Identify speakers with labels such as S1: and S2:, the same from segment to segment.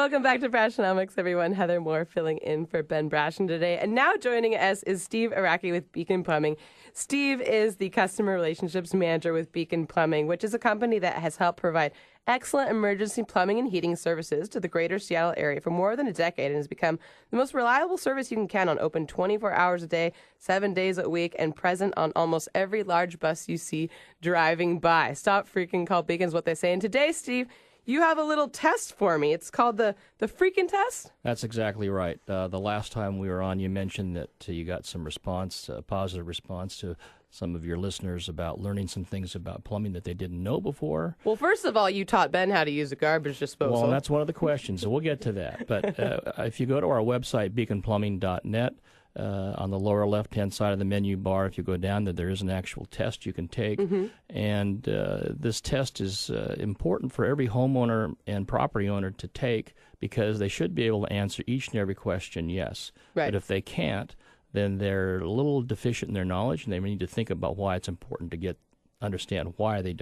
S1: Welcome back to Brashonomics, everyone. Heather Moore filling in for Ben Brashen today. And now joining us is Steve Araki with Beacon Plumbing. Steve is the Customer Relationships Manager with Beacon Plumbing, which is a company that has helped provide excellent emergency plumbing and heating services to the greater Seattle area for more than a decade and has become the most reliable service you can count on, open 24 hours a day, 7 days a week, and present on almost every large bus you see driving by. Stop freaking, call Beacon is what they say. And today, Steve, you have a little test for me. It's called the freaking test?
S2: That's exactly right. The last time we were on, you mentioned that you got some response, positive response to some of your listeners about learning some things about plumbing that they didn't know before.
S1: Well, first of all, you taught Ben how to use a garbage disposal.
S2: Well, that's one of the questions, so we'll get to that. But if you go to our website, beaconplumbing.net, on the lower left-hand side of the menu bar, if you go down there is an actual test you can take. Mm-hmm. And this test is important for every homeowner and property owner to take because they should be able to answer each and every question yes.
S1: Right.
S2: But if they can't, then they're a little deficient in their knowledge, and they need to think about why it's important to understand why they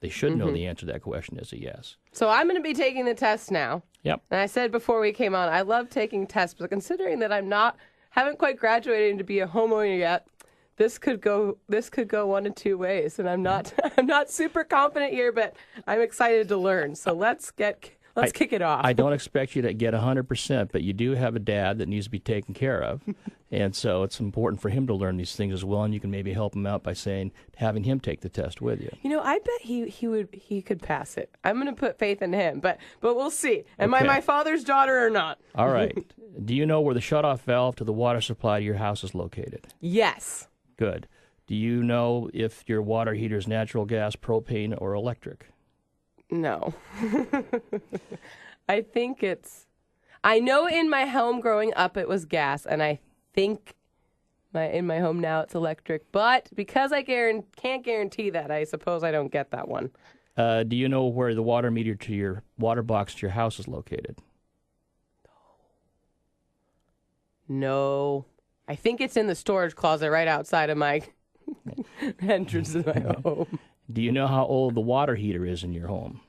S2: should know the answer to that question is a yes.
S1: So I'm going to be taking the test now.
S2: Yep.
S1: And I said before we came on, I love taking tests, but considering that haven't quite graduated to be a homeowner yet, this could go one of two ways, and I'm not super confident here, but I'm excited to learn. So let's kick it off.
S2: I don't expect you to get 100%, but you do have a dad that needs to be taken care of, and so it's important for him to learn these things as well. And you can maybe help him out by having him take the test with you.
S1: You know, I bet he could pass it. I'm going to put faith in him, but we'll see. Am I my father's daughter or not?
S2: All right. Do you know where the shutoff valve to the water supply to your house is located?
S1: Yes. Good.
S2: Do you know if your water heater is natural gas, propane, or electric?
S1: No. I know in my home growing up it was gas, and I think in my home now it's electric. But because I can't guarantee that, I suppose I don't get that one.
S2: Do you know where the water meter to your water box to your house is located?
S1: No. I think it's in the storage closet right outside of my entrance to my home.
S2: Do you know how old the water heater is in your home?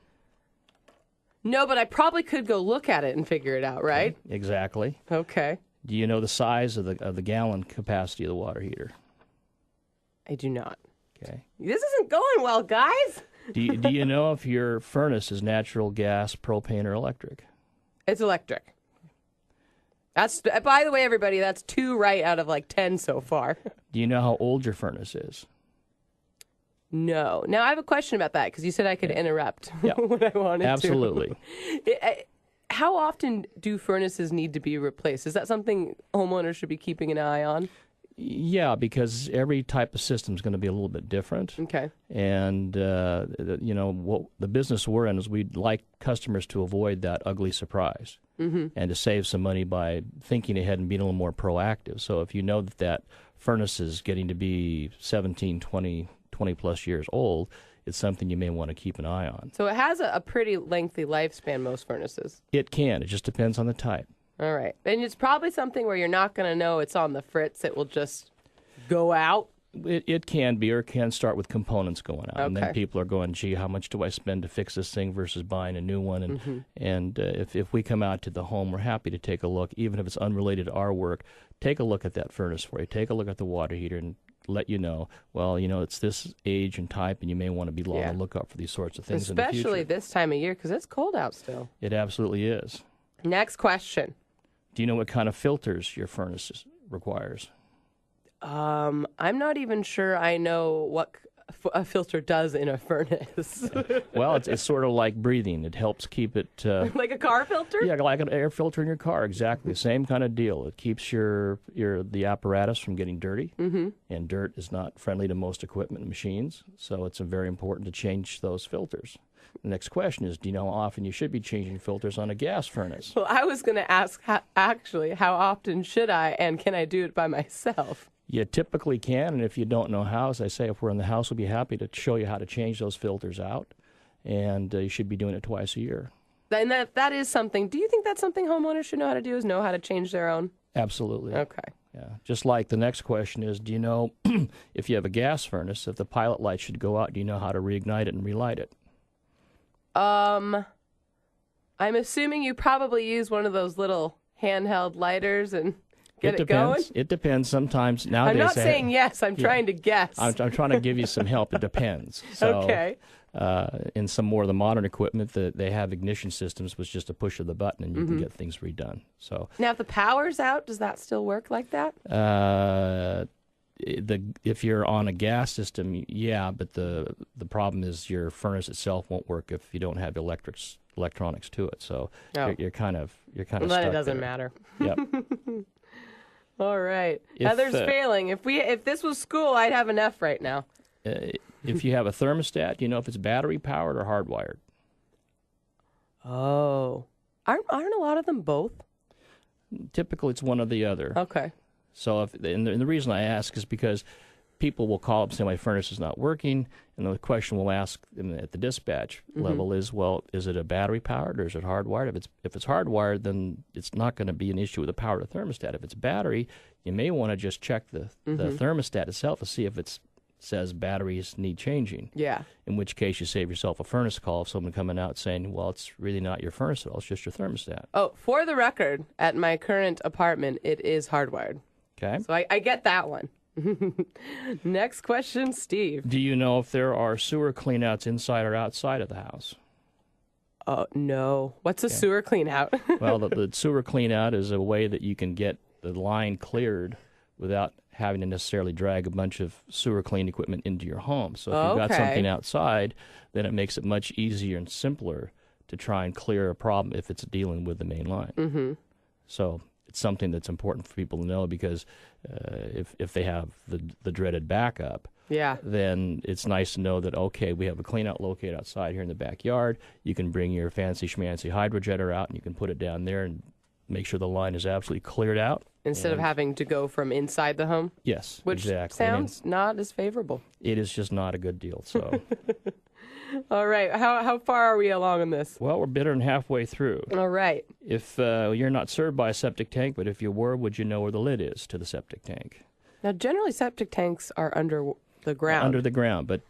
S1: No, but I probably could go look at it and figure it out, right?
S2: Okay, exactly.
S1: Okay.
S2: Do you know the size of the gallon capacity of the water heater?
S1: I do not.
S2: Okay.
S1: This isn't going well, guys.
S2: Do you know if your furnace is natural gas, propane, or electric?
S1: It's electric. That's, by the way, everybody, that's 2 right out of 10 so far.
S2: Do you know how old your furnace is?
S1: No. Now, I have a question about that because you said I could interrupt when I wanted
S2: Absolutely.
S1: to. How often do furnaces need to be replaced? Is that something homeowners should be keeping an eye on?
S2: Yeah, because every type of system is going to be a little bit different.
S1: Okay.
S2: And, what the business we're in is we'd like customers to avoid that ugly surprise and to save some money by thinking ahead and being a little more proactive. So if you know that furnace is getting to be 17, 20-plus years old, it's something you may want to keep an eye on.
S1: So it has a pretty lengthy lifespan, most furnaces.
S2: It can. It just depends on the type.
S1: All right. And it's probably something where you're not going to know it's on the fritz. It will just go out.
S2: It can be, or it can start with components going out.
S1: Okay.
S2: And then people are going, gee, how much do I spend to fix this thing versus buying a new one? And if we come out to the home, we're happy to take a look, even if it's unrelated to our work. Take a look at that furnace for you. Take a look at the water heater and let you know, it's this age and type, and you may want to be on the lookout for these sorts of things in the future.
S1: Especially this time of year, because it's cold out still.
S2: It absolutely is.
S1: Next question.
S2: Do you know what kind of filters your furnace requires?
S1: I'm not even sure I know what a filter does in a furnace.
S2: Well, it's sort of like breathing. It helps keep it...
S1: like a car filter?
S2: Yeah, like an air filter in your car. Exactly. The same kind of deal. It keeps the apparatus from getting dirty, and dirt is not friendly to most equipment and machines, so it's very important to change those filters. The next question is, do you know how often you should be changing filters on a gas furnace?
S1: Well, I was going to ask, how often should I, and can I do it by myself?
S2: You typically can, and if you don't know how, as I say, if we're in the house, we'll be happy to show you how to change those filters out, and you should be doing it twice a year.
S1: And that is something. Do you think that's something homeowners should know how to do, is know how to change their own?
S2: Absolutely.
S1: Okay.
S2: Yeah. Just like the next question is, do you know if you have a gas furnace, if the pilot light should go out, do you know how to reignite it and relight it?
S1: I'm assuming you probably use one of those little handheld lighters and get it going.
S2: It depends. Sometimes nowadays.
S1: I'm not saying yes. I'm trying to guess.
S2: I'm trying to give you some help. It depends. So,
S1: okay.
S2: In some more of the modern equipment, they have ignition systems with just a push of the button, and you can get things redone. So
S1: now, if the power's out, does that still work like that?
S2: If you're on a gas system, yeah, but the problem is your furnace itself won't work if you don't have electronics to it. So you're kind of
S1: well,
S2: stuck
S1: then it doesn't
S2: there.
S1: matter.
S2: Yep.
S1: All right. Heather's failing. If this was school, I'd have enough right now.
S2: If you have a thermostat, you know if it's battery powered or hardwired.
S1: Oh, aren't a lot of them both?
S2: Typically, it's one or the other.
S1: Okay.
S2: So and the reason I ask is because people will call up and say my furnace is not working, and the question we'll ask them at the dispatch level is, well, is it a battery powered or is it hardwired? If it's hardwired, then it's not going to be an issue with the power of the thermostat. If it's battery, you may want to just check the thermostat itself to see if it says batteries need changing.
S1: Yeah.
S2: In which case you save yourself a furnace call of someone coming out saying, well, it's really not your furnace at all, it's just your thermostat.
S1: Oh, for the record, at my current apartment, it is hardwired.
S2: Okay.
S1: So I get that one. Next question, Steve.
S2: Do you know if there are sewer cleanouts inside or outside of the house?
S1: No. What's a sewer cleanout?
S2: Well, the sewer cleanout is a way that you can get the line cleared without having to necessarily drag a bunch of sewer clean equipment into your home. So if you've got something outside, then it makes it much easier and simpler to try and clear a problem if it's dealing with the main line. Mm-hmm. So it's something that's important for people to know because if they have the dreaded backup, then it's nice to know that, okay, we have a cleanout located outside here in the backyard. You can bring your fancy schmancy hydrojetter out and you can put it down there and make sure the line is absolutely cleared out.
S1: Instead of having to go from inside the home?
S2: Yes,
S1: which
S2: exactly.
S1: sounds not as favorable.
S2: It is just not a good deal. So,
S1: all right. How far are we along on this?
S2: Well, we're better than halfway through.
S1: All right.
S2: If you're not served by a septic tank, but if you were, would you know where the lid is to the septic tank?
S1: Now, generally, septic tanks are under the ground.
S2: Under the ground, but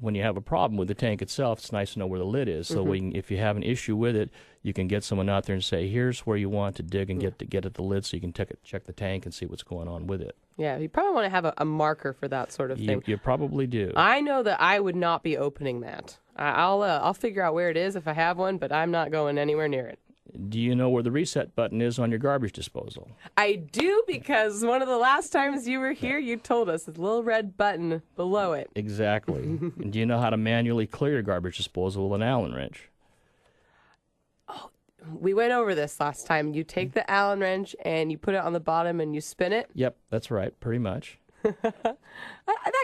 S2: when you have a problem with the tank itself, it's nice to know where the lid is. So if you have an issue with it, you can get someone out there and say, here's where you want to dig and get at the lid so you can check the tank and see what's going on with it.
S1: Yeah, you probably want to have a marker for that sort of thing.
S2: You probably do.
S1: I know that I would not be opening that. I'll figure out where it is if I have one, but I'm not going anywhere near it.
S2: Do you know where the reset button is on your garbage disposal?
S1: I do, because one of the last times you were here, you told us the little red button below it.
S2: Exactly. And do you know how to manually clear your garbage disposal with an Allen wrench?
S1: Oh, we went over this last time. You take the Allen wrench and you put it on the bottom and you spin it.
S2: Yep, that's right, pretty much.
S1: That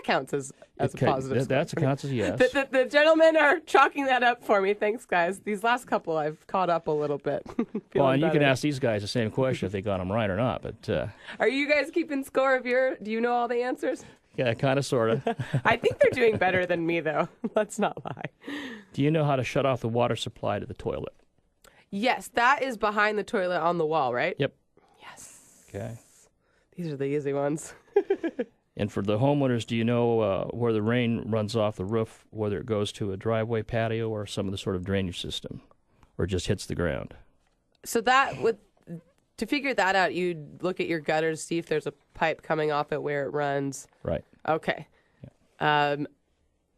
S1: counts as a positive.
S2: That counts as yes.
S1: The gentlemen are chalking that up for me. Thanks, guys. These last couple, I've caught up a little bit.
S2: Well, and you can ask these guys the same question if they got them right or not. But
S1: are you guys keeping score of do you know all the answers?
S2: Yeah, kind of, sort of.
S1: I think they're doing better than me, though. Let's not lie.
S2: Do you know how to shut off the water supply to the toilet?
S1: Yes, that is behind the toilet on the wall, right?
S2: Yep.
S1: Yes.
S2: Okay.
S1: These are the easy ones.
S2: And for the homeowners, do you know where the rain runs off the roof, whether it goes to a driveway, patio, or some of the sort of drainage system, or just hits the ground?
S1: So to figure that out, you'd look at your gutter to see if there's a pipe coming off it where it runs.
S2: Right.
S1: Okay. Yeah.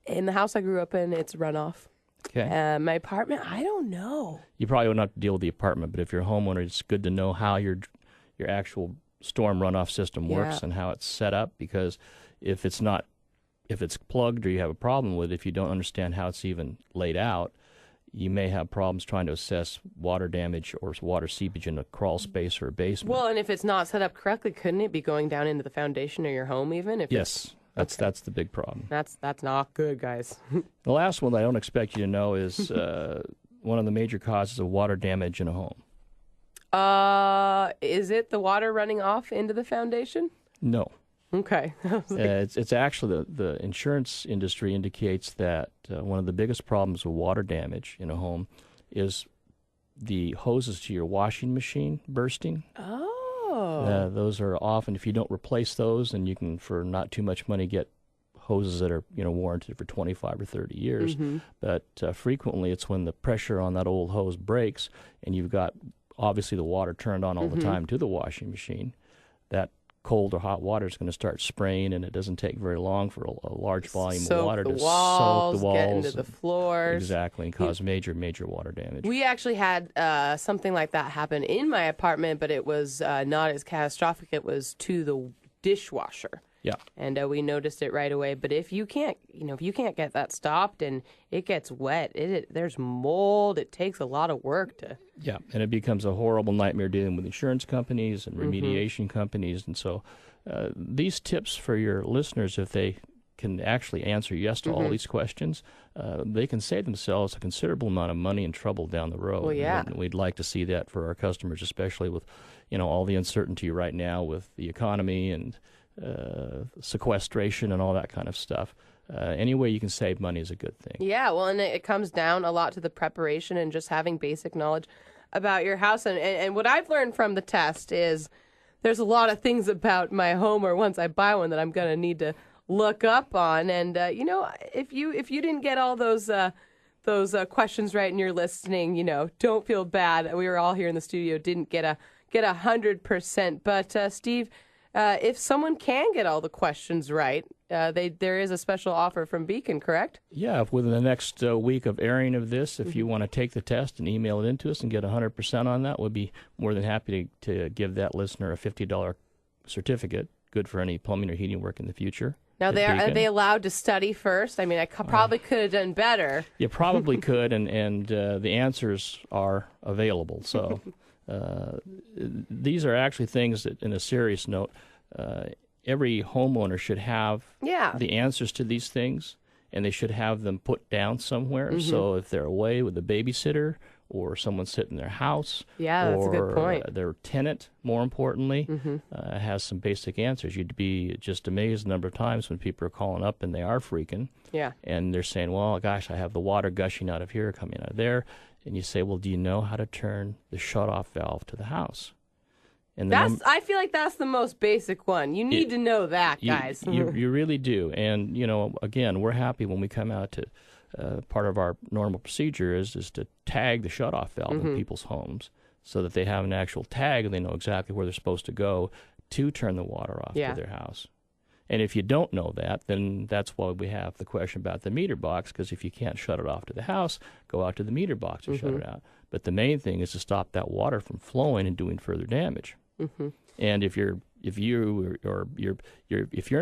S1: In the house I grew up in, it's runoff.
S2: Okay.
S1: My apartment, I don't know.
S2: You probably won't have to deal with the apartment, but if you're a homeowner, it's good to know how your actual storm runoff system works and how it's set up, because if it's plugged or you have a problem with it, if you don't understand how it's even laid out, you may have problems trying to assess water damage or water seepage in a crawl space or a basement.
S1: Well, and if it's not set up correctly, couldn't it be going down into the foundation of your home even?
S2: Yes. That's the big problem.
S1: That's not good, guys.
S2: The last one that I don't expect you to know is one of the major causes of water damage in a home.
S1: Is it the water running off into the foundation?
S2: No.
S1: Okay.
S2: It's actually the insurance industry indicates that one of the biggest problems with water damage in a home is the hoses to your washing machine bursting.
S1: Oh.
S2: Those are often, if you don't replace those, then you can, for not too much money, get hoses that are warranted for 25 or 30 years. But frequently it's when the pressure on that old hose breaks and you've got obviously the water turned on all the time to the washing machine, that cold or hot water is going to start spraying, and it doesn't take very long for a large volume of water to soak the walls,
S1: get into the floors.
S2: Exactly, and cause major water damage.
S1: We actually had something like that happen in my apartment, but it was not as catastrophic. It was to the dishwasher.
S2: Yeah.
S1: And we noticed it right away. But if you can't get that stopped and it gets wet, there's mold. It takes a lot of work to.
S2: Yeah, and it becomes a horrible nightmare dealing with insurance companies and remediation companies. And so these tips for your listeners, if they can actually answer yes to all these questions, they can save themselves a considerable amount of money and trouble down the road.
S1: Well, yeah.
S2: And we'd like to see that for our customers, especially with all the uncertainty right now with the economy and sequestration and all that kind of stuff. Any way you can save money is a good thing.
S1: Yeah, well, and it comes down a lot to the preparation and just having basic knowledge about your house. And what I've learned from the test is there's a lot of things about my home or once I buy one that I'm going to need to look up on. And, if you didn't get all those questions right and you're listening, don't feel bad. We were all here in the studio, didn't get 100%. But, Steve, if someone can get all the questions right, there is a special offer from Beacon, correct?
S2: Yeah, within the next week of airing of this, if you want to take the test and email it into us and get 100% on that, we'll be more than happy to give that listener a $50 certificate, good for any plumbing or heating work in the future.
S1: Now, are they allowed to study first? I mean, I probably could have done better.
S2: You probably could, and the answers are available. So these are actually things that, in a serious note, every homeowner should have the answers to these things, and they should have them put down somewhere. So if they're away with a babysitter or someone sitting in their house,
S1: that's a good point.
S2: Or their tenant, more importantly, has some basic answers. You'd be just amazed the number of times when people are calling up and they are freaking. Yeah. And they're saying, well, gosh, I have the water gushing out of here, coming out of there. And you say, well, do you know how to turn the shutoff valve to the house? And
S1: I feel like that's the most basic one. You need to know that, guys.
S2: You really do. And, again, we're happy when we come out to part of our normal procedure is to tag the shutoff valve in people's homes so that they have an actual tag and they know exactly where they're supposed to go to turn the water off to their house. And if you don't know that, then that's why we have the question about the meter box, because if you can't shut it off to the house, go out to the meter box and shut it out. But the main thing is to stop that water from flowing and doing further damage. And if you're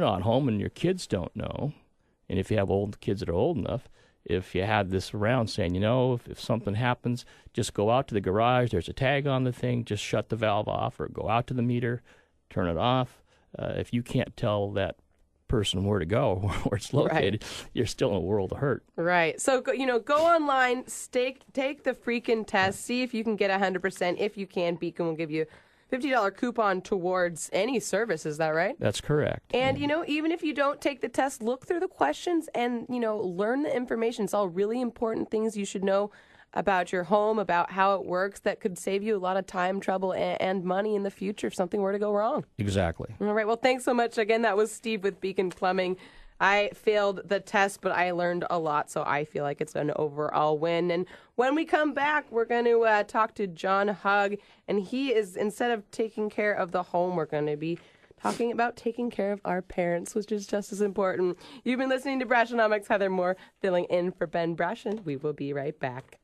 S2: not home and your kids don't know, and if you have old kids that are old enough, if you had this around saying, if something happens, just go out to the garage, there's a tag on the thing, just shut the valve off, or go out to the meter, turn it off. If you can't tell that person where to go, where it's located, you're still in a world of hurt. Right.
S1: So, go online, take the freaking test, see if you can get 100%. If you can, Beacon will give you $50 coupon towards any service. Is that right?
S2: That's correct.
S1: And, even if you don't take the test, look through the questions and, learn the information. It's all really important things you should know about your home, about how it works, that could save you a lot of time, trouble, and money in the future if something were to go wrong.
S2: Exactly.
S1: All right. Well, thanks so much. Again, that was Steve with Beacon Plumbing. I failed the test, but I learned a lot, so I feel like it's an overall win. And when we come back, we're going to talk to John Hugg, and he is, instead of taking care of the home, we're going to be talking about taking care of our parents, which is just as important. You've been listening to Brashonomics. Heather Moore filling in for Ben Brashen. We will be right back.